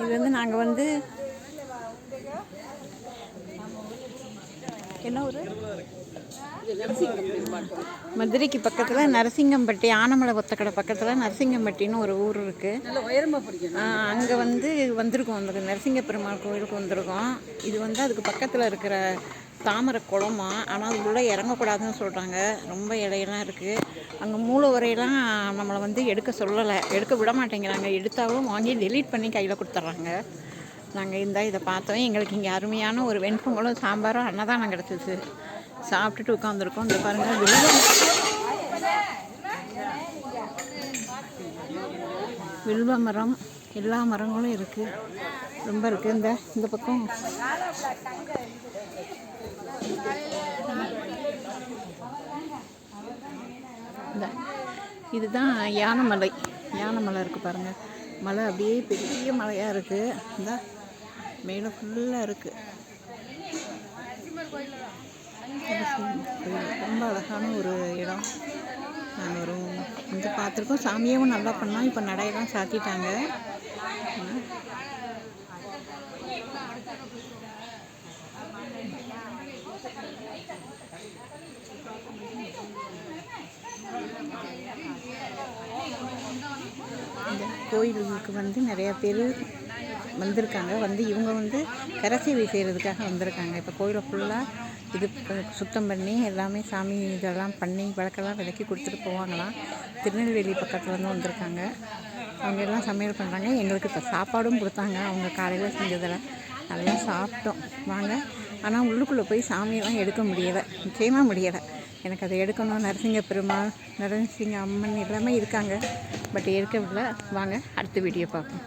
இது வந்து நாங்கள் வந்து என்ன ஊர்? மதுரைக்கு பக்கத்தில் நரசிங்கம்பட்டி, ஆனமலை ஒத்தக்கடை பக்கத்தில் நரசிங்கம்பட்டின்னு ஒரு ஊர் இருக்குது. அங்கே வந்து வந்திருக்கோம். அந்த நரசிங்க பெருமாள் கோயிலுக்கு வந்திருக்கோம். இது வந்து அதுக்கு பக்கத்தில் இருக்கிற தாமரை குளமா, ஆனால் அது உள்ளே இறங்கக்கூடாதுன்னு சொல்கிறாங்க. ரொம்ப இலையெல்லாம் இருக்குது. அங்கே மூளை வரையெல்லாம் நம்மளை வந்து எடுக்க சொல்லலை, எடுக்க விட மாட்டேங்கிறாங்க. எடுத்தாலும் வாங்கி டெலீட் பண்ணி கையில் கொடுத்துட்றாங்க. நாங்கள் இதை பார்த்தோம். எங்களுக்கு இங்கே அருமையான ஒரு வெண்பொங்கலும் சாம்பாரும் அன்னதானம் கிடச்சிச்சு. சாப்பிட்டுட்டு உட்காந்துருக்கோம். இந்த பாருங்கள், வில்வ மரம், எல்லா மரங்களும் இருக்குது. ரொம்ப இருக்குது. இந்த பக்கம் இதுதான் யானைமலை. யானைமலை இருக்குது பாருங்கள். மலை அப்படியே பெரிய மலையாக இருக்குது. இந்த மேலே ஃபுல்லாக இருக்குது. ரொம்ப அழகான ஒரு இடம். நாங்கள் ஒரு வந்து பார்த்துருக்கோம். சாமியாகவும் நல்லா பண்ணோம். இப்போ நடையெல்லாம் சாத்திட்டாங்க. இந்த கோயிலுக்கு வந்து நிறையா பேர் வந்திருக்காங்க. வந்து இவங்க வந்து கரைசேவை செய்கிறதுக்காக வந்திருக்காங்க. இப்போ கோயிலை ஃபுல்லாக இது சுத்தம் பண்ணி எல்லாமே சாமி இதெல்லாம் பண்ணி விளக்கெல்லாம் விளக்கி கொடுத்துட்டு போவாங்களாம். திருநெல்வேலி பக்கத்தில் வந்து வந்திருக்காங்க. அவங்க எல்லாம் சமையல் பண்ணுறாங்க. எங்களுக்கு இப்போ சாப்பாடும் கொடுத்தாங்க. அவங்க காலையில் செஞ்சதில் நல்லா சாப்பிட்டோம். வாங்க. ஆனால் உள்ளுக்குள்ளே போய் சாமியெல்லாம் எடுக்க முடியலை, நிச்சயமாக முடியலை. எனக்கு அதை எடுக்கணும். நரசிங்க பெருமாள், நரசிங்க அம்மன் எல்லாமே இருக்காங்க, பட் எடுக்கவில்லை. வாங்க அடுத்த வீடியோ பார்ப்போம்.